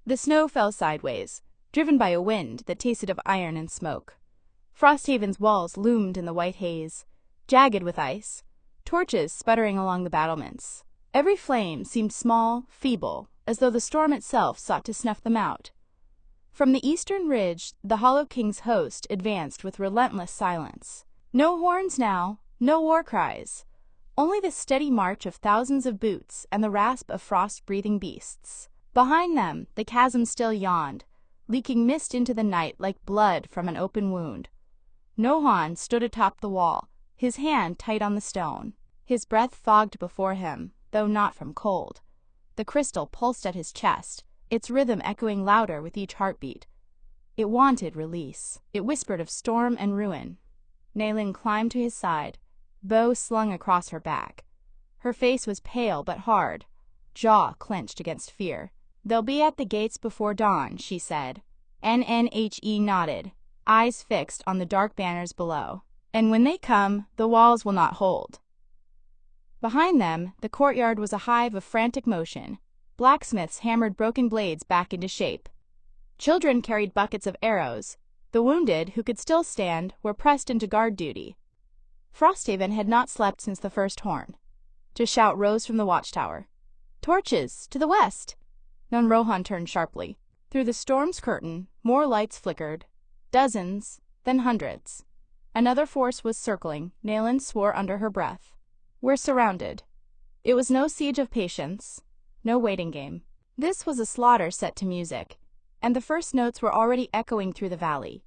The snow fell sideways, driven by a wind that tasted of iron and smoke. Frosthaven's walls loomed in the white haze, jagged with ice, torches sputtering along the battlements. Every flame seemed small, feeble, as though the storm itself sought to snuff them out. From the eastern ridge, the Hollow King's host advanced with relentless silence. No horns now, no war cries, only the steady march of thousands of boots and the rasp of frost-breathing beasts. Behind them, the chasm still yawned, leaking mist into the night like blood from an open wound. Rohan stood atop the wall, his hand tight on the stone. His breath fogged before him, though not from cold. The crystal pulsed at his chest, its rhythm echoing louder with each heartbeat. It wanted release. It whispered of storm and ruin. Naelin climbed to his side, bow slung across her back. Her face was pale but hard, jaw clenched against fear. "They'll be at the gates before dawn," she said. NNHE nodded, eyes fixed on the dark banners below. "And when they come, the walls will not hold." Behind them, the courtyard was a hive of frantic motion. Blacksmiths hammered broken blades back into shape. Children carried buckets of arrows. The wounded, who could still stand, were pressed into guard duty. Frosthaven had not slept since the first horn. A shout rose from the watchtower. "Torches! To the west!" Then Rohan turned sharply. Through the storm's curtain, more lights flickered. Dozens, then hundreds. Another force was circling, Naelin swore under her breath. "We're surrounded." It was no siege of patience, no waiting game. This was a slaughter set to music, and the first notes were already echoing through the valley.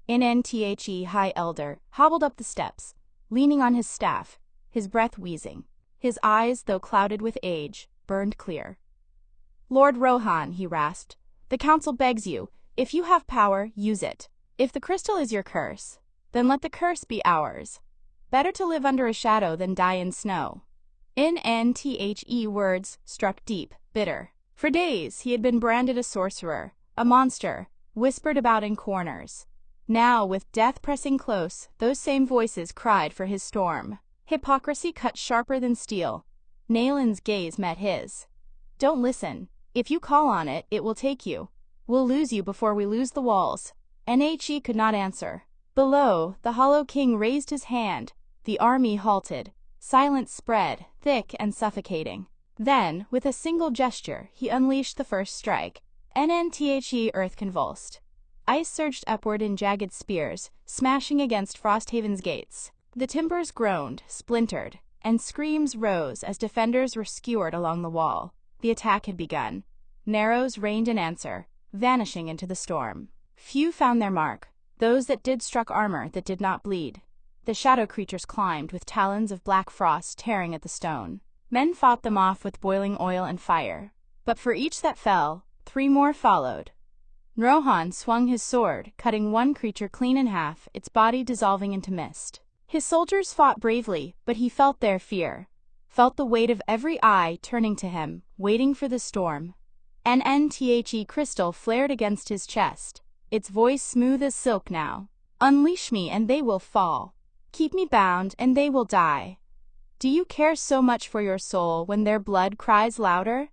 NNTHE High Elder hobbled up the steps, leaning on his staff, his breath wheezing. His eyes, though clouded with age, burned clear. "Lord Rohan," he rasped, "the council begs you, if you have power, use it. If the crystal is your curse, then let the curse be ours. Better to live under a shadow than die in snow." NNTHE words struck deep, bitter. For days he had been branded a sorcerer, a monster, whispered about in corners. Now, with death pressing close, those same voices cried for his storm. Hypocrisy cut sharper than steel. Naelin's gaze met his. "Don't listen. If you call on it, it will take you. We'll lose you before we lose the walls." NHE could not answer. Below, the Hollow King raised his hand. The army halted. Silence spread, thick and suffocating. Then, with a single gesture, he unleashed the first strike. NNTHE earth convulsed. Ice surged upward in jagged spears, smashing against Frosthaven's gates. The timbers groaned, splintered, and screams rose as defenders were skewered along the wall. The attack had begun. Narrows rained in answer, vanishing into the storm. Few found their mark. Those that did struck armor that did not bleed. The shadow creatures climbed with talons of black frost tearing at the stone. Men fought them off with boiling oil and fire. But for each that fell, 3 more followed. Rohan swung his sword, cutting one creature clean in half, its body dissolving into mist. His soldiers fought bravely, but he felt their fear. Felt the weight of every eye turning to him, waiting for the storm. NNTHE crystal flared against his chest, its voice smooth as silk now. "Unleash me and they will fall. Keep me bound and they will die. Do you care so much for your soul when their blood cries louder?"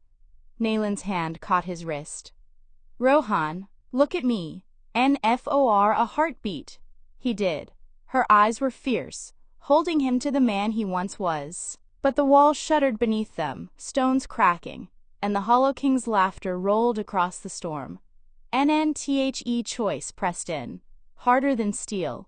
Naelin's hand caught his wrist. "Rohan, look at me. NFOR a heartbeat." He did. Her eyes were fierce, holding him to the man he once was. But the walls shuddered beneath them, stones cracking, and the Hollow King's laughter rolled across the storm. NNTHE choice pressed in, harder than steel,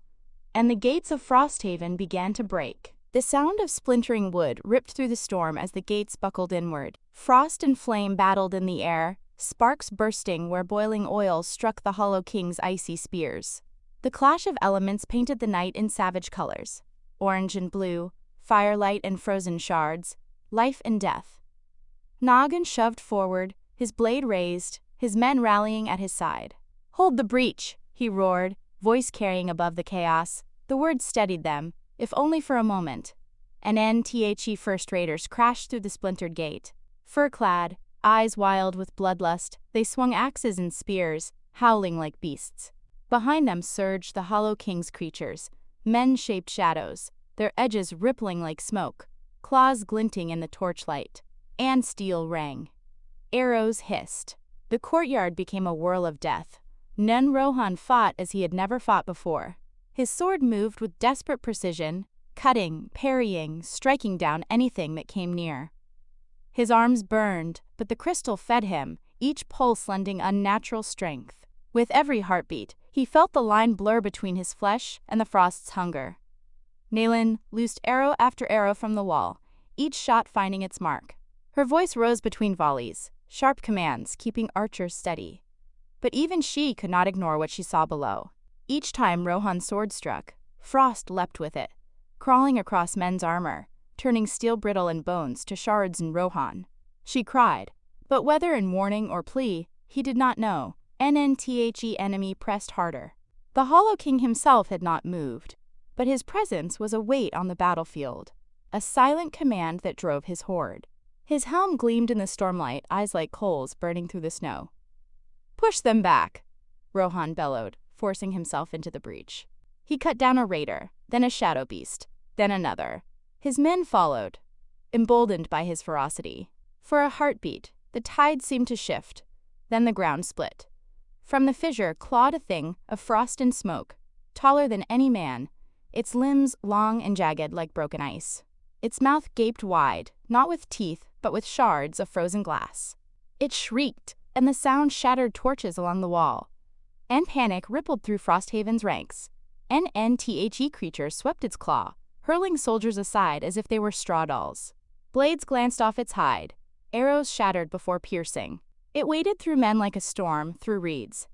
and the gates of Frosthaven began to break. The sound of splintering wood ripped through the storm as the gates buckled inward. Frost and flame battled in the air, sparks bursting where boiling oil struck the Hollow King's icy spears. The clash of elements painted the night in savage colors. Orange and blue, firelight and frozen shards, life and death. Noggin shoved forward, his blade raised, his men rallying at his side. "Hold the breach," he roared, voice carrying above the chaos. The words steadied them, if only for a moment. NNTHE first raiders crashed through the splintered gate. Fur-clad, eyes wild with bloodlust, they swung axes and spears, howling like beasts. Behind them surged the Hollow King's creatures, men-shaped shadows, their edges rippling like smoke, claws glinting in the torchlight, and steel rang. Arrows hissed. The courtyard became a whirl of death. Then Rohan fought as he had never fought before. His sword moved with desperate precision, cutting, parrying, striking down anything that came near. His arms burned, but the crystal fed him, each pulse lending unnatural strength. With every heartbeat, he felt the line blur between his flesh and the frost's hunger. Nayland loosed arrow after arrow from the wall, each shot finding its mark. Her voice rose between volleys, sharp commands keeping archers steady. But even she could not ignore what she saw below. Each time Rohan's sword struck, frost leapt with it, crawling across men's armor, turning steel brittle and bones to shards in Rohan. She cried, but whether in warning or plea, he did not know. The enemy pressed harder. The Hollow King himself had not moved, but his presence was a weight on the battlefield, a silent command that drove his horde. His helm gleamed in the stormlight, eyes like coals burning through the snow. "Push them back," Rohan bellowed, forcing himself into the breach. He cut down a raider, then a shadow beast, then another. His men followed, emboldened by his ferocity. For a heartbeat, the tide seemed to shift, then the ground split. From the fissure clawed a thing of frost and smoke, taller than any man, its limbs long and jagged like broken ice. Its mouth gaped wide, not with teeth, but with shards of frozen glass. It shrieked, and the sound shattered torches along the wall. And panic rippled through Frosthaven's ranks. The creature swept its claw, hurling soldiers aside as if they were straw dolls. Blades glanced off its hide, arrows shattered before piercing. It waded through men like a storm through reeds.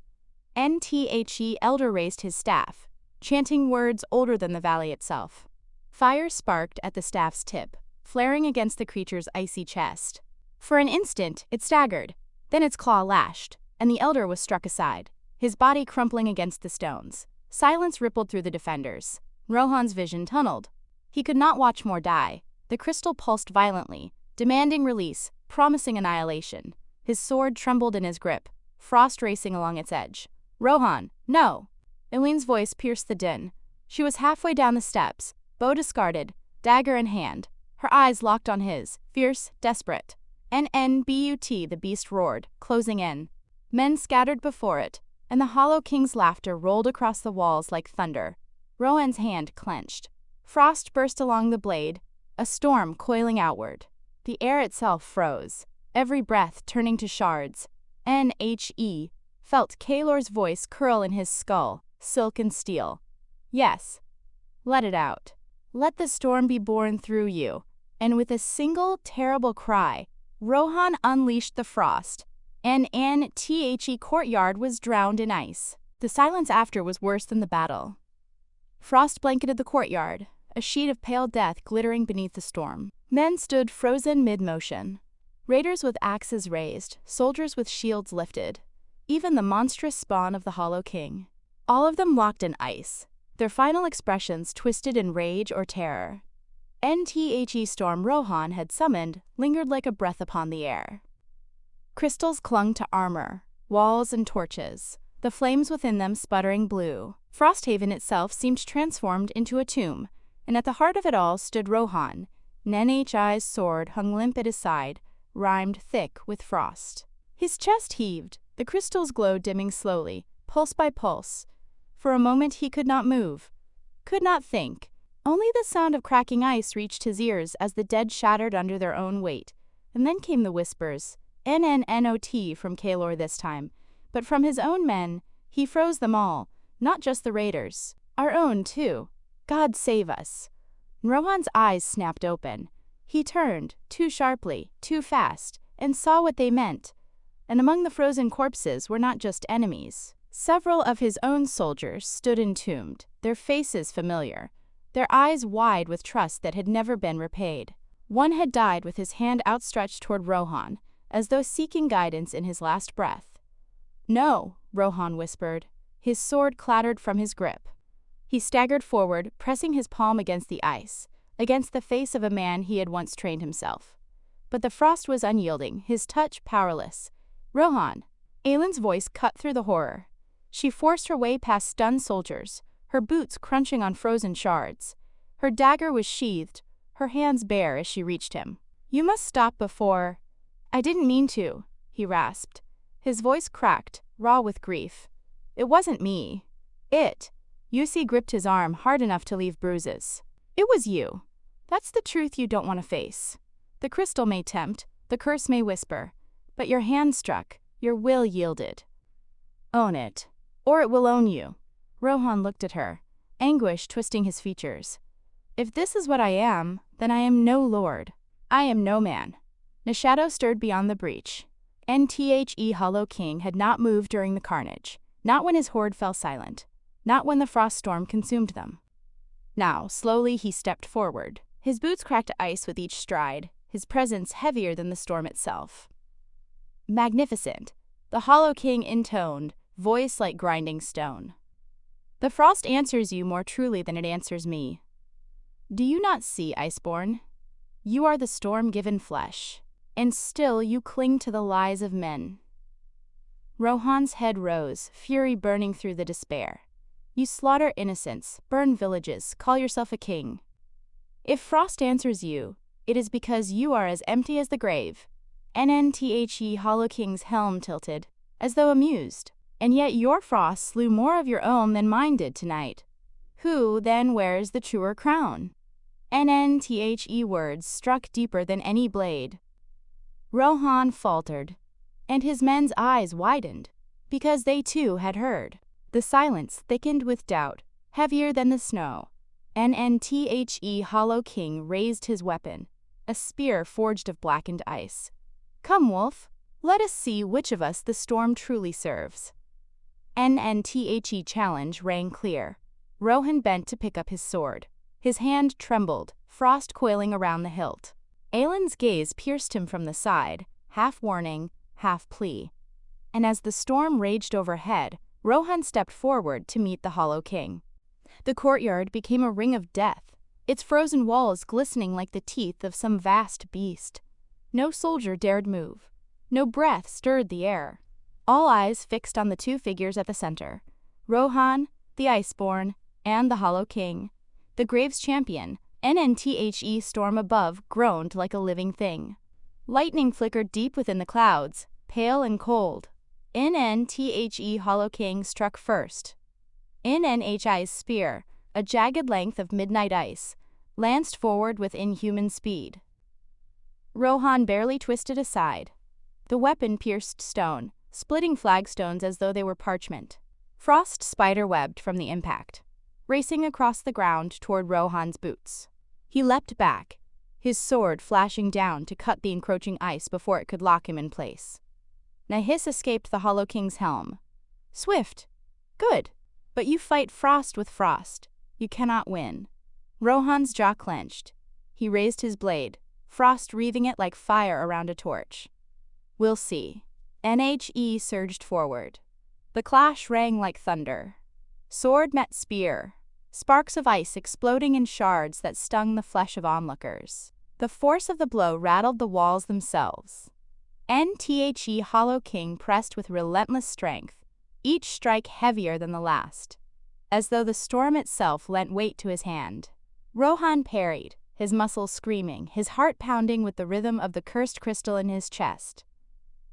Elder raised his staff, chanting words older than the valley itself. Fire sparked at the staff's tip, flaring against the creature's icy chest. For an instant, it staggered, then its claw lashed, and the elder was struck aside, his body crumpling against the stones. Silence rippled through the defenders. Rohan's vision tunneled. He could not watch more die. The crystal pulsed violently, demanding release, promising annihilation. His sword trembled in his grip, frost racing along its edge. "Rohan, no!" Eileen's voice pierced the din. She was halfway down the steps, bow discarded, dagger in hand, her eyes locked on his, fierce, desperate. The beast roared, closing in. Men scattered before it, and the Hollow King's laughter rolled across the walls like thunder. Rohan's hand clenched. Frost burst along the blade, a storm coiling outward. The air itself froze, every breath turning to shards. Felt Kaelor's voice curl in his skull, silk and steel. "Yes. Let it out. Let the storm be born through you." And with a single terrible cry, Rohan unleashed the frost, and the courtyard was drowned in ice. The silence after was worse than the battle. Frost blanketed the courtyard, a sheet of pale death glittering beneath the storm. Men stood frozen mid-motion. Raiders with axes raised, soldiers with shields lifted. Even the monstrous spawn of the Hollow King. All of them locked in ice, their final expressions twisted in rage or terror. The storm Rohan had summoned lingered like a breath upon the air. Crystals clung to armor, walls and torches, the flames within them sputtering blue. Frosthaven itself seemed transformed into a tomb, and at the heart of it all stood Rohan. Nenhi's sword hung limp at his side, rimed thick with frost. His chest heaved, the crystals glowed dimming slowly, pulse by pulse. For a moment he could not move, could not think. Only the sound of cracking ice reached his ears as the dead shattered under their own weight. And then came the whispers, NNNOT from Kaelor this time. But from his own men, he froze them all, not just the raiders. Our own, too. God save us. Rohan's eyes snapped open. He turned, too sharply, too fast, and saw what they meant. And among the frozen corpses were not just enemies. Several of his own soldiers stood entombed, their faces familiar, their eyes wide with trust that had never been repaid. One had died with his hand outstretched toward Rohan, as though seeking guidance in his last breath. "No," Rohan whispered. His sword clattered from his grip. He staggered forward, pressing his palm against the ice, against the face of a man he had once trained himself. But the frost was unyielding, his touch powerless. "Rohan!" Aylin's voice cut through the horror. She forced her way past stunned soldiers, her boots crunching on frozen shards. Her dagger was sheathed, her hands bare as she reached him. "You must stop before—" "I didn't mean to," he rasped. His voice cracked, raw with grief. It wasn't me. Yussi gripped his arm hard enough to leave bruises. It was you. That's the truth you don't want to face. The crystal may tempt, the curse may whisper, but your hand struck, your will yielded. Own it, or it will own you. Rohan looked at her, anguish twisting his features. If this is what I am, then I am no lord. I am no man. The shadow stirred beyond the breach. The Hollow King had not moved during the carnage, not when his horde fell silent, not when the frost storm consumed them. Now, slowly he stepped forward. His boots cracked ice with each stride, his presence heavier than the storm itself. Magnificent, the Hollow King intoned, voice like grinding stone. The frost answers you more truly than it answers me. Do you not see, Iceborn? You are the storm-given flesh, and still you cling to the lies of men. Rohan's head rose, fury burning through the despair. You slaughter innocents, burn villages, call yourself a king. If frost answers you, it is because you are as empty as the grave. Hollow King's helm tilted, as though amused. And yet your frost slew more of your own than mine did tonight. Who, then, wears the truer crown? Words struck deeper than any blade. Rohan faltered, and his men's eyes widened, because they too had heard. The silence thickened with doubt, heavier than the snow. Hollow King raised his weapon, a spear forged of blackened ice. Come, wolf, let us see which of us the storm truly serves. Challenge rang clear. Rohan bent to pick up his sword. His hand trembled, frost coiling around the hilt. Aelin's gaze pierced him from the side, half warning, half plea. And as the storm raged overhead, Rohan stepped forward to meet the Hollow King. The courtyard became a ring of death, its frozen walls glistening like the teeth of some vast beast. No soldier dared move. No breath stirred the air. All eyes fixed on the two figures at the center. Rohan, the Iceborn, and the Hollow King. The Grave's champion, storm above, groaned like a living thing. Lightning flickered deep within the clouds, pale and cold. Hollow King struck first. I's spear, a jagged length of midnight ice, lanced forward with inhuman speed. Rohan barely twisted aside. The weapon pierced stone, splitting flagstones as though they were parchment. Frost spider-webbed from the impact, racing across the ground toward Rohan's boots. He leapt back, his sword flashing down to cut the encroaching ice before it could lock him in place. Nahis escaped the Hollow King's helm. Swift. Good. But you fight frost with frost. You cannot win. Rohan's jaw clenched. He raised his blade, frost wreathing it like fire around a torch. We'll see. Surged forward. The clash rang like thunder. Sword met spear, sparks of ice exploding in shards that stung the flesh of onlookers. The force of the blow rattled the walls themselves. Hollow King pressed with relentless strength, each strike heavier than the last, as though the storm itself lent weight to his hand. Rohan parried, his muscles screaming, his heart pounding with the rhythm of the cursed crystal in his chest.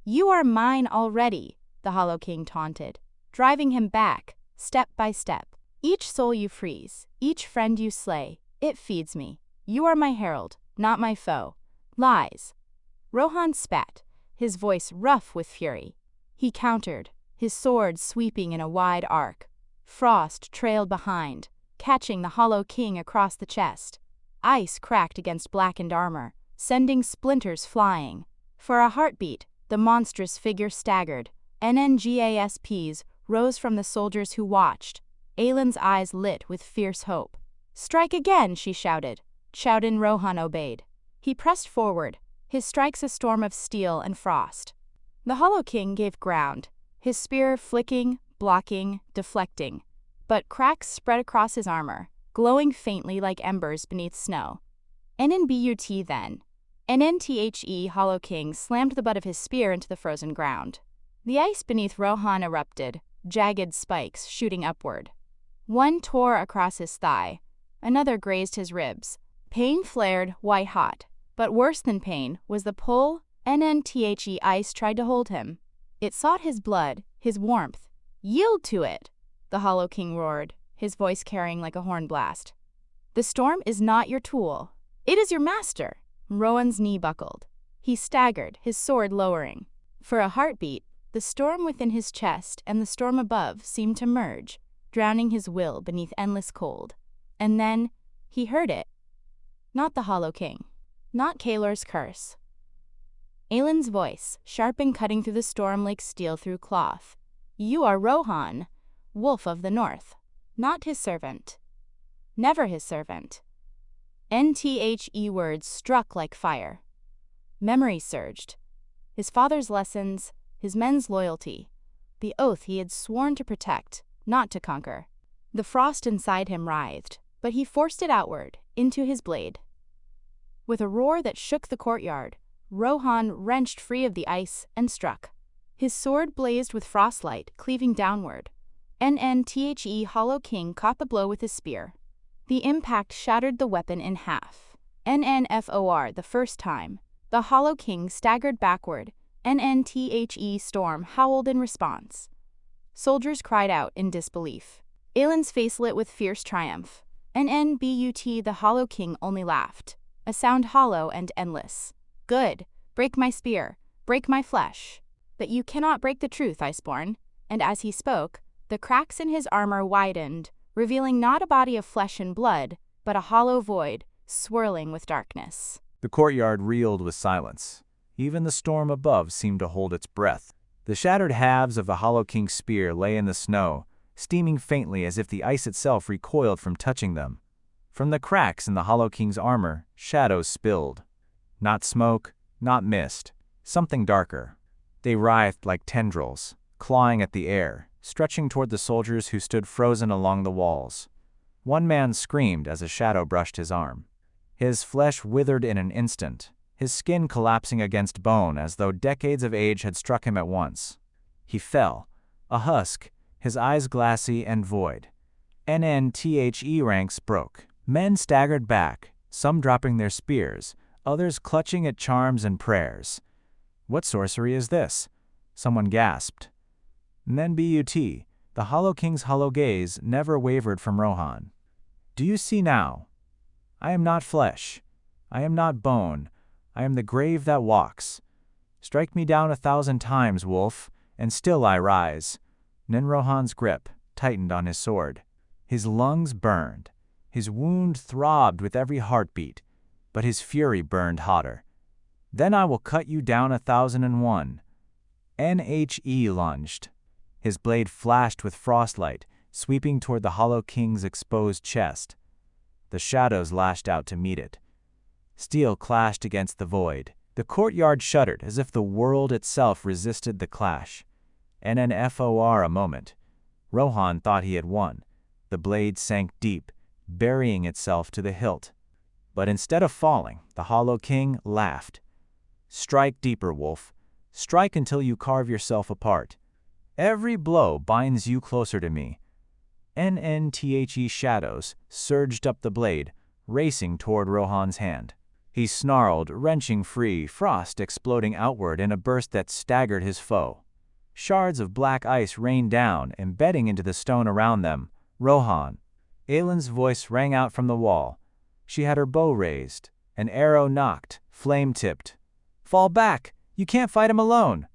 You are mine already, the Hollow King taunted, driving him back, step by step. Each soul you freeze, each friend you slay, it feeds me. You are my herald, not my foe. Lies. Rohan spat, his voice rough with fury. He countered, his sword sweeping in a wide arc. Frost trailed behind, catching the Hollow King across the chest. Ice cracked against blackened armor, sending splinters flying. For a heartbeat, the monstrous figure staggered. NNGASPs rose from the soldiers who watched. Aelin's eyes lit with fierce hope. Strike again, she shouted. Rohan obeyed. He pressed forward, his strikes a storm of steel and frost. The Hollow King gave ground, his spear flicking, blocking, deflecting. But cracks spread across his armor, glowing faintly like embers beneath snow. NNBUT then. Hollow King slammed the butt of his spear into the frozen ground. The ice beneath Rohan erupted, jagged spikes shooting upward. One tore across his thigh, another grazed his ribs. Pain flared white-hot, but worse than pain was the pull. Ice tried to hold him. It sought his blood, his warmth. Yield to it, the Hollow King roared, his voice carrying like a horn blast. The storm is not your tool. It is your master. Rohan's knee buckled. He staggered, his sword lowering. For a heartbeat, the storm within his chest and the storm above seemed to merge, drowning his will beneath endless cold. And then, he heard it. Not the Hollow King. Not Kaelor's curse. Aelin's voice, sharp and cutting through the storm like steel through cloth. You are Rohan, wolf of the north. Not his servant. Never his servant. NTHE words struck like fire. Memory surged. His father's lessons, his men's loyalty, the oath he had sworn to protect, not to conquer. The frost inside him writhed, but he forced it outward, into his blade. With a roar that shook the courtyard, Rohan wrenched free of the ice and struck. His sword blazed with frostlight, cleaving downward. NNTHE Hollow King caught the blow with his spear. The impact shattered the weapon in half. NNFOR the first time. The Hollow King staggered backward. NNTHE Storm howled in response. Soldiers cried out in disbelief. Aelin's face lit with fierce triumph. NNBUT the Hollow King only laughed. A sound hollow and endless. Good. Break my spear. Break my flesh. But you cannot break the truth, Iceborn. And as he spoke, the cracks in his armor widened, revealing not a body of flesh and blood, but a hollow void, swirling with darkness. The courtyard reeled with silence. Even the storm above seemed to hold its breath. The shattered halves of the Hollow King's spear lay in the snow, steaming faintly as if the ice itself recoiled from touching them. From the cracks in the Hollow King's armor, shadows spilled. Not smoke, not mist, something darker. They writhed like tendrils, clawing at the air, stretching toward the soldiers who stood frozen along the walls. One man screamed as a shadow brushed his arm. His flesh withered in an instant, his skin collapsing against bone as though decades of age had struck him at once. He fell, a husk, his eyes glassy and void. NNTHE ranks broke. Men staggered back, some dropping their spears, others clutching at charms and prayers. What sorcery is this? Someone gasped. And then BUT, the Hollow King's hollow gaze never wavered from Rohan. Do you see now? I am not flesh. I am not bone. I am the grave that walks. Strike me down 1,000 times, wolf, and still I rise. Then Rohan's grip tightened on his sword. His lungs burned. His wound throbbed with every heartbeat, but his fury burned hotter. Then I will cut you down 1,001. NHE lunged. His blade flashed with frostlight, sweeping toward the Hollow King's exposed chest. The shadows lashed out to meet it. Steel clashed against the void. The courtyard shuddered as if the world itself resisted the clash. NNFOR a moment. Rohan thought he had won. The blade sank deep, burying itself to the hilt. But instead of falling, the Hollow King laughed. Strike deeper, wolf. Strike until you carve yourself apart. Every blow binds you closer to me. NNTHE shadows surged up the blade, racing toward Rohan's hand. He snarled, wrenching free, frost exploding outward in a burst that staggered his foe. Shards of black ice rained down, embedding into the stone around them. Rohan. Aelin's voice rang out from the wall. She had her bow raised. An arrow knocked, flame-tipped. Fall back! You can't fight him alone!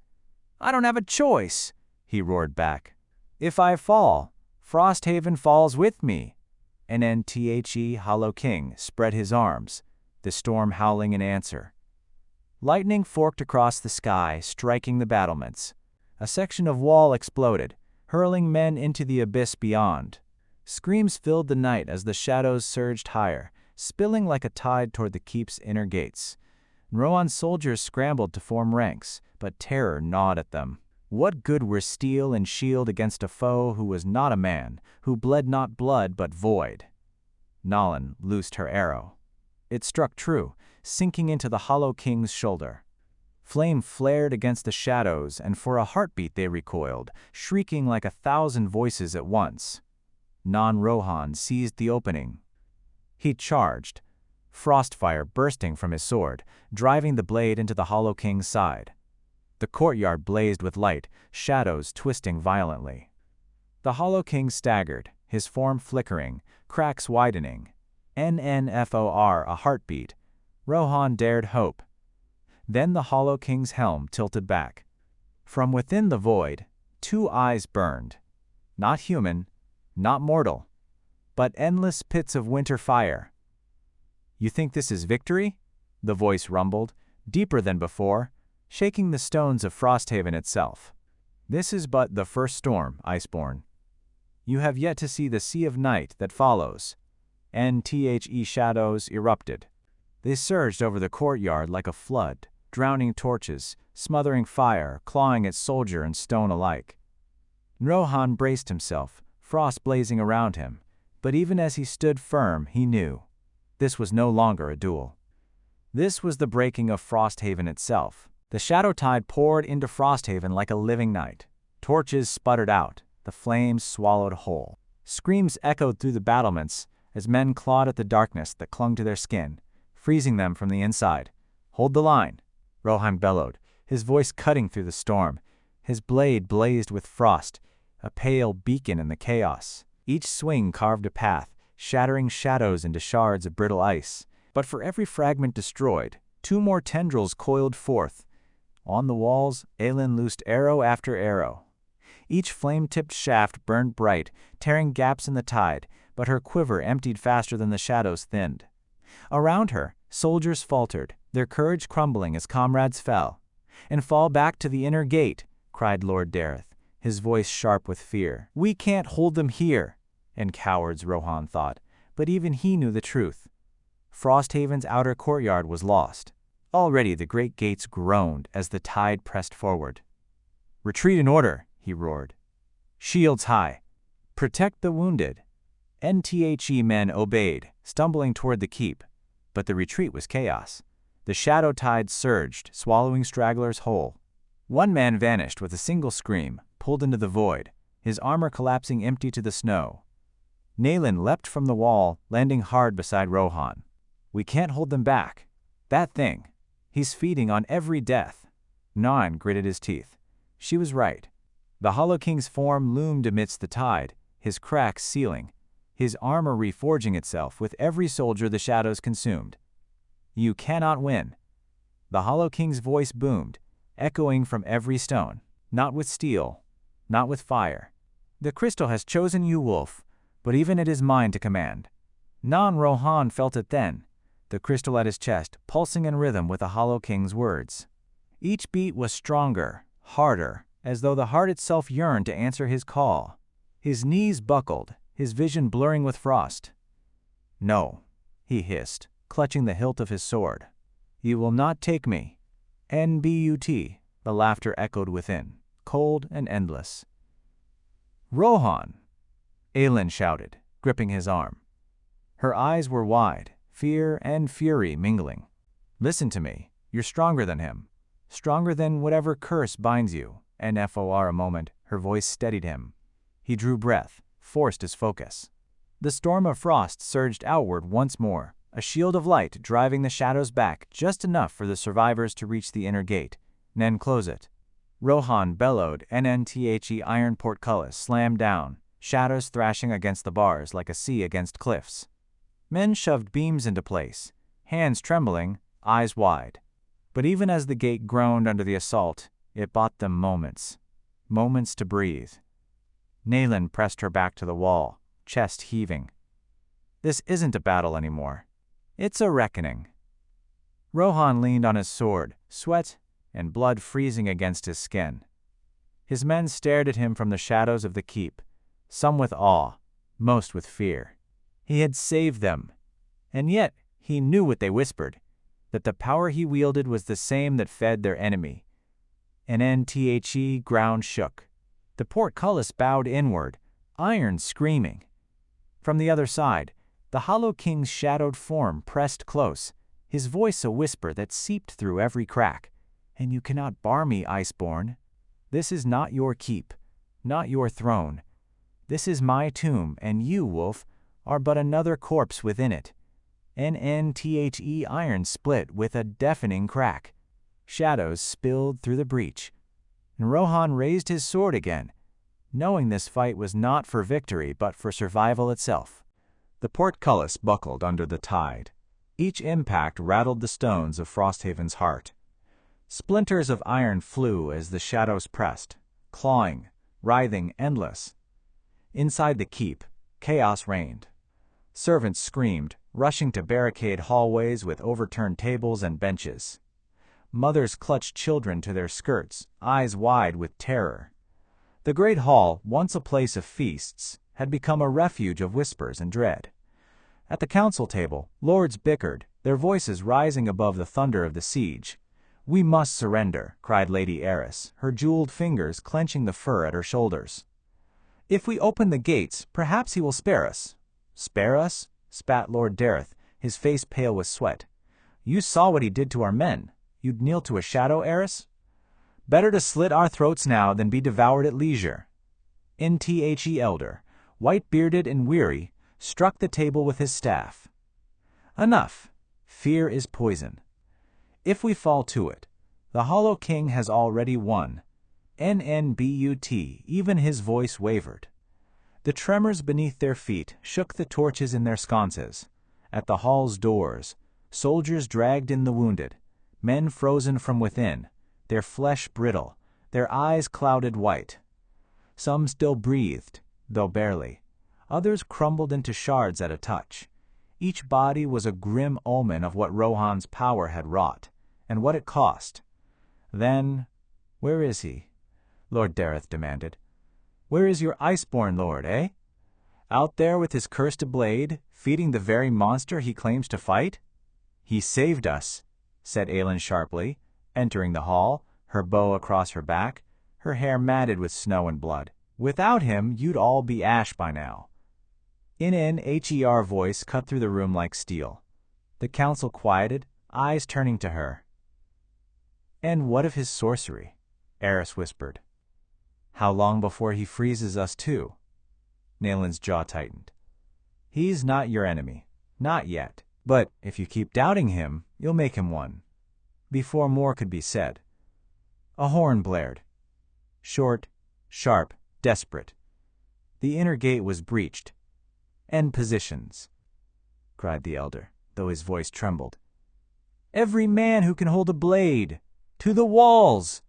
I don't have a choice! He roared back. If I fall, Frosthaven falls with me. NNTHE Hollow King spread his arms, the storm howling in answer. Lightning forked across the sky, striking the battlements. A section of wall exploded, hurling men into the abyss beyond. Screams filled the night as the shadows surged higher, spilling like a tide toward the keep's inner gates. Rohan's soldiers scrambled to form ranks, but terror gnawed at them. What good were steel and shield against a foe who was not a man, who bled not blood but void? Nalin loosed her arrow. It struck true, sinking into the Hollow King's shoulder. Flame flared against the shadows, and for a heartbeat they recoiled, shrieking like 1,000 voices at once. Rohan seized the opening. He charged, frostfire bursting from his sword, driving the blade into the Hollow King's side. The courtyard blazed with light, shadows twisting violently. The Hollow King staggered, his form flickering, cracks widening. NNFOR, a heartbeat. Rohan dared hope. Then the Hollow King's helm tilted back. From within the void, 2 eyes burned. Not human, not mortal, but endless pits of winter fire. "You think this is victory?" the voice rumbled, deeper than before, shaking the stones of Frosthaven itself. "This is but the first storm, Iceborn. You have yet to see the sea of night that follows." NTHE shadows erupted. They surged over the courtyard like a flood, drowning torches, smothering fire, clawing at soldier and stone alike. Rohan braced himself, frost blazing around him, but even as he stood firm, he knew. This was no longer a duel. This was the breaking of Frosthaven itself. The shadow tide poured into Frosthaven like a living night. Torches sputtered out, the flames swallowed whole. Screams echoed through the battlements as men clawed at the darkness that clung to their skin, freezing them from the inside. "Hold the line," Rohan bellowed, his voice cutting through the storm. His blade blazed with frost, a pale beacon in the chaos. Each swing carved a path, shattering shadows into shards of brittle ice. But for every fragment destroyed, 2 more tendrils coiled forth. On the walls, Aelin loosed arrow after arrow. Each flame-tipped shaft burned bright, tearing gaps in the tide, but her quiver emptied faster than the shadows thinned. Around her, soldiers faltered, their courage crumbling as comrades fell. "And fall back to the inner gate," cried Lord Dareth, his voice sharp with fear. "We can't hold them here." And cowards, Rohan thought, but even he knew the truth. Frosthaven's outer courtyard was lost. Already the great gates groaned as the tide pressed forward. "Retreat in order," he roared. "Shields high. Protect the wounded." NTHE men obeyed, stumbling toward the keep, but the retreat was chaos. The shadow tide surged, swallowing stragglers whole. One man vanished with a single scream, pulled into the void, his armor collapsing empty to the snow. Naelin leapt from the wall, landing hard beside Rohan. "We can't hold them back. That thing. He's feeding on every death." Nan gritted his teeth. She was right. The Hollow King's form loomed amidst the tide, his cracks sealing, his armor reforging itself with every soldier the shadows consumed. "You cannot win." The Hollow King's voice boomed, echoing from every stone. "Not with steel, not with fire. The crystal has chosen you, Wolf, but even it is mine to command." Rohan felt it then, the crystal at his chest pulsing in rhythm with the Hollow King's words. Each beat was stronger, harder, as though the heart itself yearned to answer his call. His knees buckled, his vision blurring with frost. "No," he hissed, clutching the hilt of his sword. "You will not take me." NBUT, the laughter echoed within, cold and endless. "Rohan!" Aelin shouted, gripping his arm. Her eyes were wide, fear and fury mingling. "Listen to me. You're stronger than him. Stronger than whatever curse binds you." NFOR a moment, her voice steadied him. He drew breath, forced his focus. The storm of frost surged outward once more, a shield of light driving the shadows back just enough for the survivors to reach the inner gate, then close it. Rohan bellowed, NNTHE iron portcullis slammed down, shadows thrashing against the bars like a sea against cliffs. Men shoved beams into place, hands trembling, eyes wide. But even as the gate groaned under the assault, it bought them moments. Moments to breathe. Naelin pressed her back to the wall, chest heaving. "This isn't a battle anymore. It's a reckoning." Rohan leaned on his sword, sweat and blood freezing against his skin. His men stared at him from the shadows of the keep, some with awe, most with fear. He had saved them, and yet he knew what they whispered, that the power he wielded was the same that fed their enemy. An NTHE ground shook. The portcullis bowed inward, iron screaming. From the other side, the Hollow King's shadowed form pressed close, his voice a whisper that seeped through every crack. "And you cannot bar me, Iceborn. This is not your keep, not your throne. This is my tomb, and you, Wolf, are but another corpse within it." NNTHE iron split with a deafening crack. Shadows spilled through the breach, and Rohan raised his sword again, knowing this fight was not for victory but for survival itself. The portcullis buckled under the tide. Each impact rattled the stones of Frosthaven's heart. Splinters of iron flew as the shadows pressed, clawing, writhing endless. Inside the keep, chaos reigned. Servants screamed, rushing to barricade hallways with overturned tables and benches. Mothers clutched children to their skirts, eyes wide with terror. The great hall, once a place of feasts, had become a refuge of whispers and dread. At the council table, lords bickered, their voices rising above the thunder of the siege. "We must surrender," cried Lady Eris, her jeweled fingers clenching the fur at her shoulders. "If we open the gates, perhaps he will spare us." "Spare us?" spat Lord Dareth, his face pale with sweat. "You saw what he did to our men. You'd kneel to a shadow, Eris? Better to slit our throats now than be devoured at leisure." Nthe elder, white-bearded and weary, struck the table with his staff. "Enough. Fear is poison. If we fall to it, the Hollow King has already won. Nnbut, even his voice wavered. The tremors beneath their feet shook the torches in their sconces. At the hall's doors, soldiers dragged in the wounded, men frozen from within, their flesh brittle, their eyes clouded white. Some still breathed, though barely. Others crumbled into shards at a touch. Each body was a grim omen of what Rohan's power had wrought, and what it cost. Then, "Where is he?" Lord Dareth demanded. "Where is your Iceborn lord, eh? Out there with his cursed blade, feeding the very monster he claims to fight?" "He saved us," said Aelin sharply, entering the hall, her bow across her back, her hair matted with snow and blood. "Without him, you'd all be ash by now." Her voice cut through the room like steel. The council quieted, eyes turning to her. "And what of his sorcery?" Eris whispered. "How long before he freezes us too?" Naelin's jaw tightened. "He's not your enemy. Not yet. But if you keep doubting him, you'll make him one." Before more could be said, a horn blared. Short, sharp, desperate. The inner gate was breached. "End positions," cried the elder, though his voice trembled. "Every man who can hold a blade! To the walls!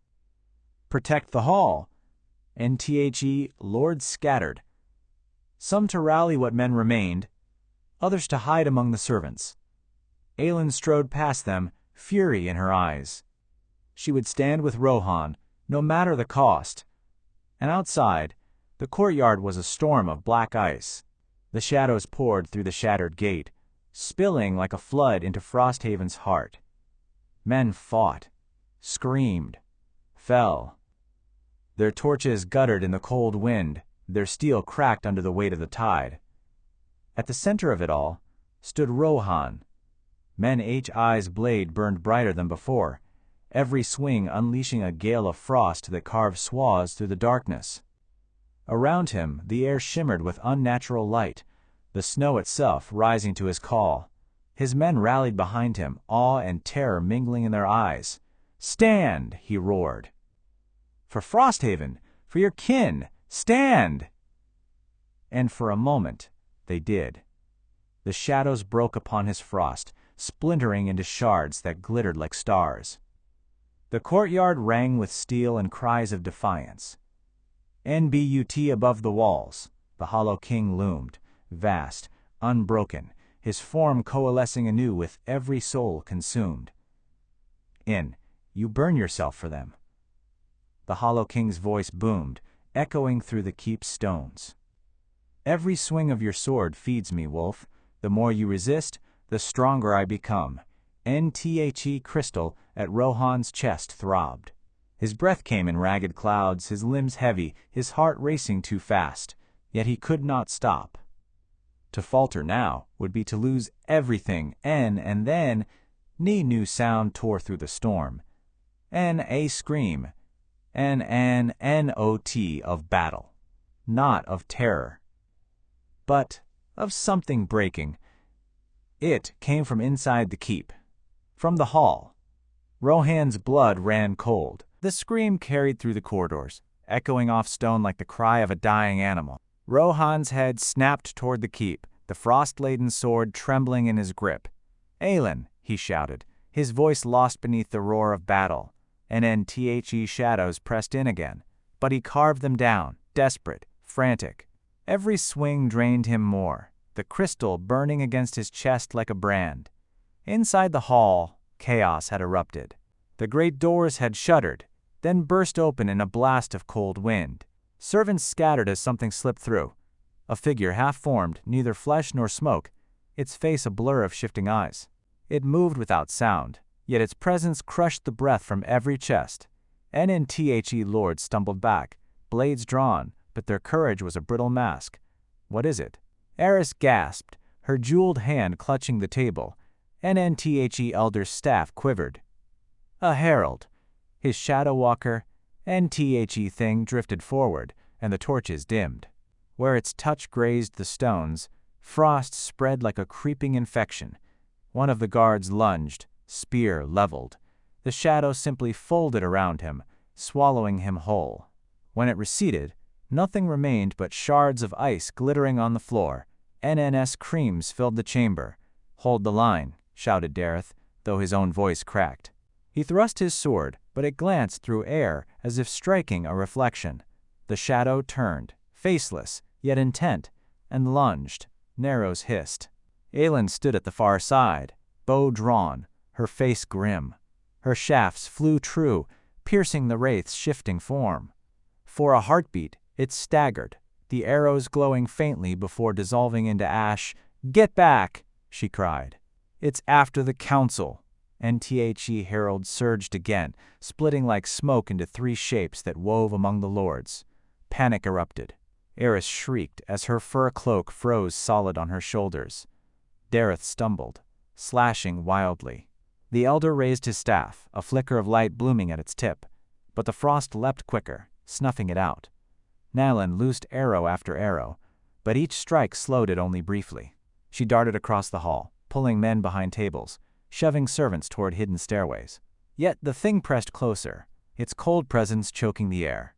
Protect the hall!" Lords scattered. Some to rally what men remained, others to hide among the servants. Aelin strode past them, fury in her eyes. She would stand with Rohan, no matter the cost. And outside, the courtyard was a storm of black ice. The shadows poured through the shattered gate, spilling like a flood into Frosthaven's heart. Men fought, screamed, fell. Their torches guttered in the cold wind, their steel cracked under the weight of the tide. At the center of it all stood Rohan. Men's blade burned brighter than before, every swing unleashing a gale of frost that carved swaths through the darkness. Around him, the air shimmered with unnatural light, the snow itself rising to his call. His men rallied behind him, awe and terror mingling in their eyes. "Stand!" he roared. "For Frosthaven! For your kin! Stand!" And for a moment, they did. The shadows broke upon his frost, splintering into shards that glittered like stars. The courtyard rang with steel and cries of defiance. Nbut above the walls, the Hollow King loomed, vast, unbroken, his form coalescing anew with every soul consumed. You burn yourself for them." The Hollow King's voice boomed, echoing through the keep's stones. "Every swing of your sword feeds me, wolf. The more you resist, the stronger I become." Nthe crystal at Rohan's chest throbbed. His breath came in ragged clouds, his limbs heavy, his heart racing too fast, yet he could not stop. To falter now would be to lose everything, and then a new sound tore through the storm. A scream, not of battle, not of terror, but of something breaking. It came from inside the keep, from the hall, Rohan's blood ran cold. The scream carried through the corridors, echoing off stone like the cry of a dying animal. Rohan's head snapped toward the keep, the frost-laden sword trembling in his grip. "Aelin," he shouted, his voice lost beneath the roar of battle. NNTHE shadows pressed in again, but he carved them down, desperate, frantic. Every swing drained him more, the crystal burning against his chest like a brand. Inside the hall, chaos had erupted. The great doors had shuddered, then burst open in a blast of cold wind. Servants scattered as something slipped through. A figure half-formed, neither flesh nor smoke, its face a blur of shifting eyes. It moved without sound, yet its presence crushed the breath from every chest. NNTHE lords stumbled back, blades drawn, but their courage was a brittle mask. "What is it?" Eris gasped, her jeweled hand clutching the table. NNTHE elder's staff quivered. "A herald." His shadow walker, NTHE thing drifted forward, and the torches dimmed. Where its touch grazed the stones, frost spread like a creeping infection. One of the guards lunged, spear leveled. The shadow simply folded around him, swallowing him whole. When it receded, nothing remained but shards of ice glittering on the floor. NNS creams filled the chamber. "Hold the line," shouted Dareth, though his own voice cracked. He thrust his sword, but it glanced through air as if striking a reflection. The shadow turned, faceless, yet intent, and lunged. Narrows hissed. Aelin stood at the far side, bow drawn, her face grim. Her shafts flew true, piercing the wraith's shifting form. For a heartbeat, it staggered, the arrows glowing faintly before dissolving into ash. "Get back!" she cried. "It's after the council." NTHE herald surged again, splitting like smoke into three shapes that wove among the lords. Panic erupted. Eris shrieked as her fur cloak froze solid on her shoulders. Dareth stumbled, slashing wildly. The elder raised his staff, a flicker of light blooming at its tip, but the frost leapt quicker, snuffing it out. Nalin loosed arrow after arrow, but each strike slowed it only briefly. She darted across the hall, pulling men behind tables, shoving servants toward hidden stairways. Yet the thing pressed closer, its cold presence choking the air.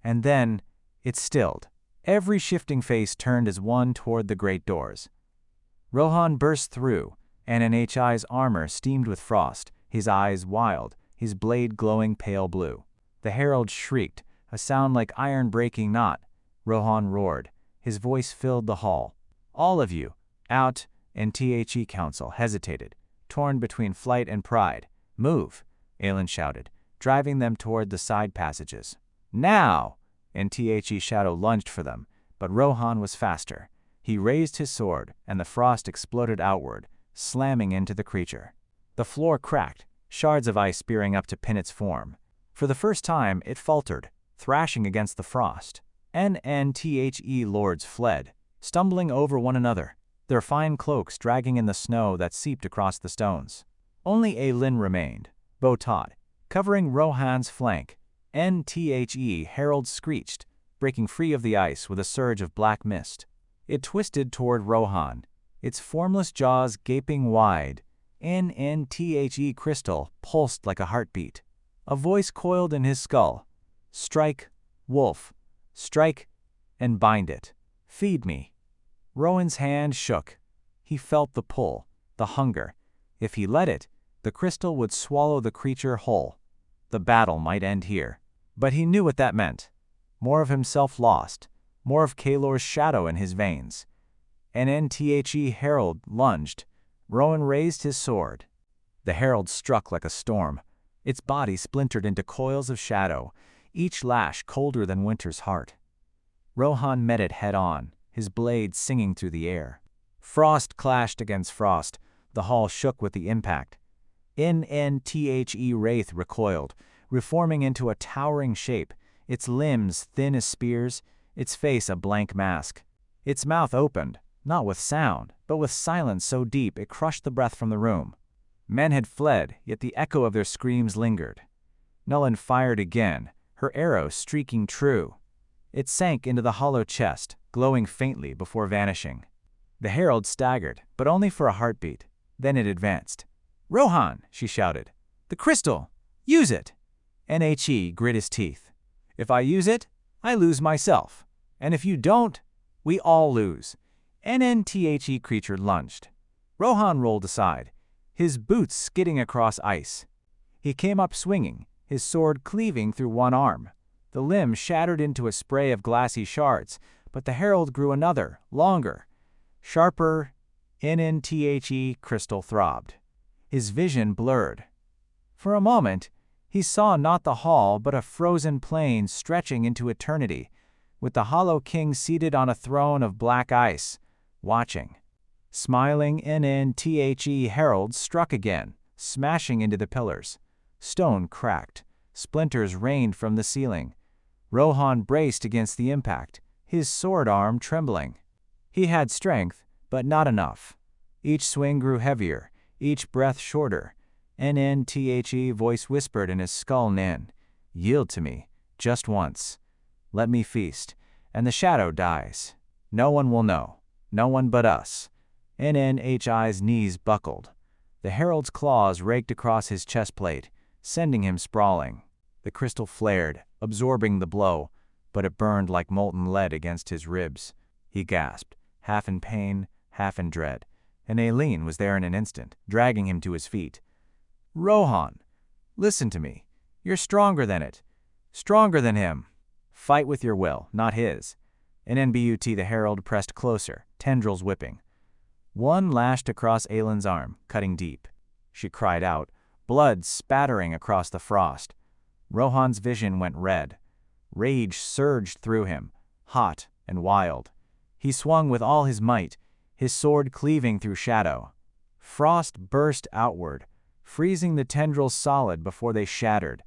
And then, it stilled. Every shifting face turned as one toward the great doors. Rohan burst through, NNHI's armor steamed with frost, his eyes wild, his blade glowing pale blue. The herald shrieked, a sound like iron breaking not. Rohan roared, his voice filled the hall. "All of you, out!" NTHE council hesitated, torn between flight and pride. "Move!" Aelin shouted, driving them toward the side passages. "Now!" NTHE shadow lunged for them, but Rohan was faster. He raised his sword, and the frost exploded outward, slamming into the creature. The floor cracked, shards of ice spearing up to pin its form. For the first time, it faltered, thrashing against the frost. NNTHE lords fled, stumbling over one another, their fine cloaks dragging in the snow that seeped across the stones. Only Aelin remained, bow taut, covering Rohan's flank. NTHE herald screeched, breaking free of the ice with a surge of black mist. It twisted toward Rohan, its formless jaws gaping wide. NNTHE crystal pulsed like a heartbeat. A voice coiled in his skull. "Strike, wolf. Strike, and bind it. Feed me." Rowan's hand shook. He felt the pull, the hunger. If he let it, the crystal would swallow the creature whole. The battle might end here. But he knew what that meant. More of himself lost, more of Kalor's shadow in his veins. NNTHE herald lunged. Rowan raised his sword. The herald struck like a storm. Its body splintered into coils of shadow, each lash colder than winter's heart. Rohan met it head-on, his blade singing through the air. Frost clashed against frost. The hall shook with the impact. NNTHE wraith recoiled, reforming into a towering shape, its limbs thin as spears, its face a blank mask. Its mouth opened, not with sound, but with silence so deep it crushed the breath from the room. Men had fled, yet the echo of their screams lingered. Nullen fired again, her arrow streaking true. It sank into the hollow chest, glowing faintly before vanishing. The herald staggered, but only for a heartbeat. Then it advanced. "Rohan!" she shouted. "The crystal! Use it. NHE grit his teeth. If I use it, I lose myself. And if you don't, we all lose. NNTHE creature lunged. Rohan rolled aside, his boots skidding across ice. He came up swinging, his sword cleaving through one arm. The limb shattered into a spray of glassy shards, but the herald grew another, longer. Sharper, NNTHE crystal throbbed. His vision blurred. For a moment, he saw not the hall but a frozen plain stretching into eternity, with the Hollow King seated on a throne of black ice, watching. Smiling NNTHE herald struck again, smashing into the pillars. Stone cracked. Splinters rained from the ceiling. Rohan braced against the impact, his sword arm trembling. He had strength, but not enough. Each swing grew heavier, each breath shorter. NNTHE voice whispered in his skull, Nan, yield to me, just once. Let me feast, and the shadow dies. No one will know, no one but us. NNHI's knees buckled. The herald's claws raked across his chest plate, sending him sprawling. The crystal flared, absorbing the blow, but it burned like molten lead against his ribs. He gasped, half in pain, half in dread, and Aileen was there in an instant, dragging him to his feet. Rohan, listen to me. You're stronger than it. Stronger than him. Fight with your will, not his. NNBUT the herald pressed closer, tendrils whipping. One lashed across Aileen's arm, cutting deep. She cried out, blood spattering across the frost. Rohan's vision went red. Rage surged through him, hot and wild. He swung with all his might, his sword cleaving through shadow. Frost burst outward, freezing the tendrils solid before they shattered.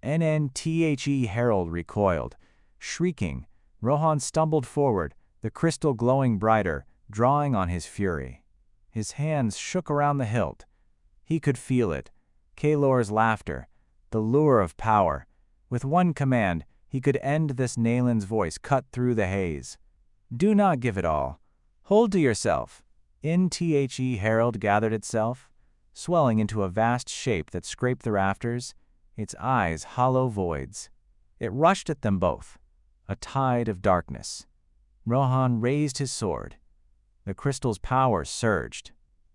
NNTHE herald recoiled. Shrieking, Rohan stumbled forward, the crystal glowing brighter, drawing on his fury. His hands shook around the hilt. He could feel it. Kaelor's laughter, the lure of power. With one command, he could end this. Naelin's voice cut through the haze. Do not give it all. Hold to yourself. NTHE herald gathered itself, swelling into a vast shape that scraped the rafters, its eyes hollow voids. It rushed at them both, a tide of darkness. Rohan raised his sword. The crystal's power surged.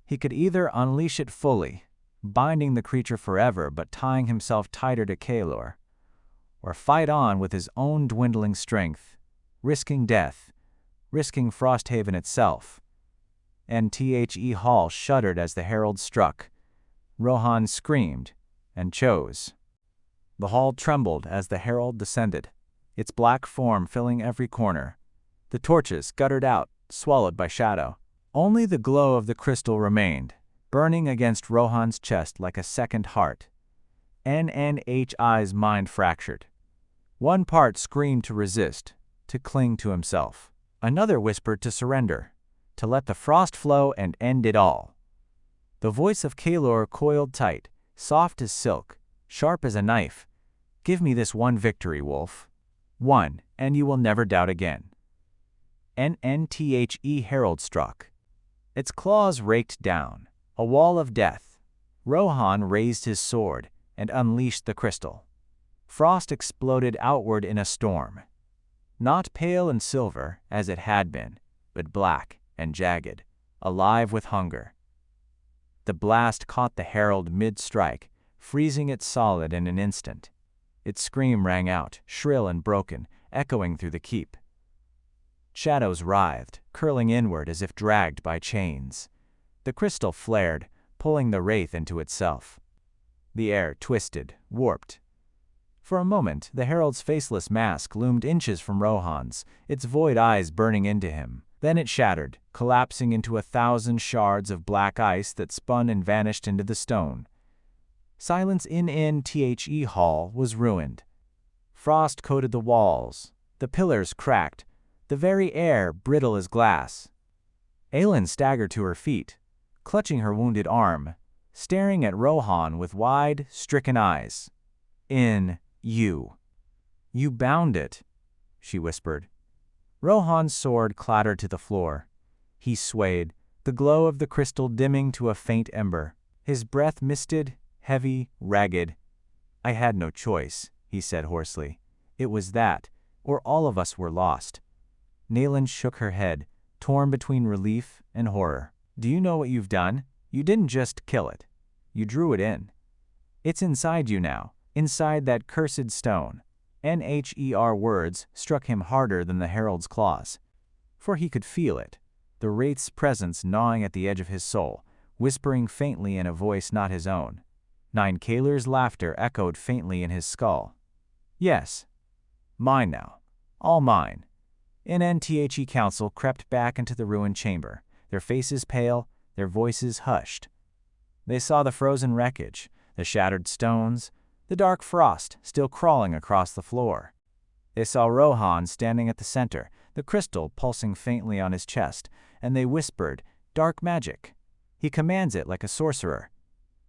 He could either unleash it fully, binding the creature forever but tying himself tighter to Kaelor, or fight on with his own dwindling strength, risking death, risking Frosthaven itself. NTHE hall shuddered as the herald struck. Rohan screamed and chose. The hall trembled as the herald descended, its black form filling every corner. The torches guttered out, swallowed by shadow. Only the glow of the crystal remained, burning against Rohan's chest like a second heart. NNHI's mind fractured. One part screamed to resist, to cling to himself. Another whispered to surrender, to let the frost flow and end it all. The voice of Kaelor coiled tight, soft as silk, sharp as a knife. Give me this one victory, Wolf. One, and you will never doubt again. NNTHE herald struck. Its claws raked down, a wall of death. Rohan raised his sword and unleashed the crystal. Frost exploded outward in a storm. Not pale and silver, as it had been, but black and jagged, alive with hunger. The blast caught the herald mid-strike, freezing it solid in an instant. Its scream rang out, shrill and broken, echoing through the keep. Shadows writhed, curling inward as if dragged by chains. The crystal flared, pulling the wraith into itself. The air twisted, warped. For a moment, the herald's faceless mask loomed inches from Rohan's, its void eyes burning into him. Then it shattered, collapsing into 1,000 shards of black ice that spun and vanished into the stone. Silence in NTHE hall was ruined. Frost coated the walls, the pillars cracked, the very air brittle as glass. Aileen staggered to her feet, clutching her wounded arm, staring at Rohan with wide, stricken eyes. You bound it, she whispered. Rohan's sword clattered to the floor. He swayed, the glow of the crystal dimming to a faint ember. His breath misted, heavy, ragged. I had no choice, he said hoarsely. It was that, or all of us were lost. Nayland shook her head, torn between relief and horror. Do you know what you've done? You didn't just kill it. You drew it in. It's inside you now, inside that cursed stone. NHER words struck him harder than the herald's claws. For he could feel it, the wraith's presence gnawing at the edge of his soul, whispering faintly in a voice not his own. Nine Kaler's laughter echoed faintly in his skull. Yes. Mine now. All mine. NNTHE Council crept back into the ruined chamber, their faces pale, their voices hushed. They saw the frozen wreckage, the shattered stones, the dark frost still crawling across the floor. They saw Rohan standing at the center, the crystal pulsing faintly on his chest, and they whispered, "Dark magic. He commands it like a sorcerer.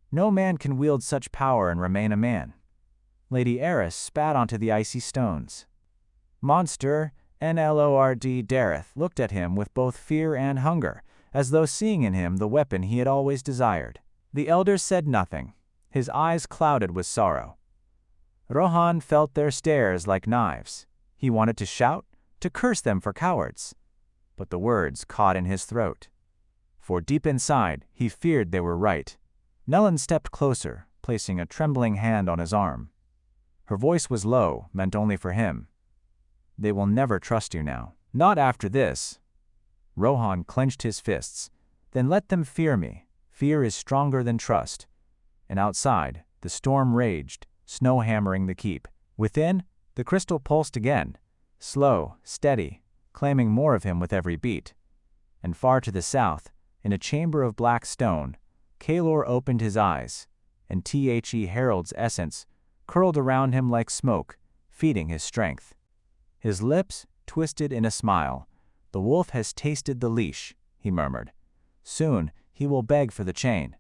No man can wield such power and remain a man." Lady Eris spat onto the icy stones. Monster, NLORD Dareth looked at him with both fear and hunger, as though seeing in him the weapon he had always desired. The elders said nothing, his eyes clouded with sorrow. Rohan felt their stares like knives. He wanted to shout, to curse them for cowards. But the words caught in his throat. For deep inside, he feared they were right. Nellen stepped closer, placing a trembling hand on his arm. Her voice was low, meant only for him. They will never trust you now. Not after this. Rohan clenched his fists. Then let them fear me. Fear is stronger than trust. And outside, the storm raged, snow hammering the keep. Within, the crystal pulsed again, slow, steady, claiming more of him with every beat. And far to the south, in a chamber of black stone, Kalor opened his eyes, and The Herald's essence curled around him like smoke, feeding his strength. His lips twisted in a smile. "The wolf has tasted the leash," he murmured. "Soon he will beg for the chain."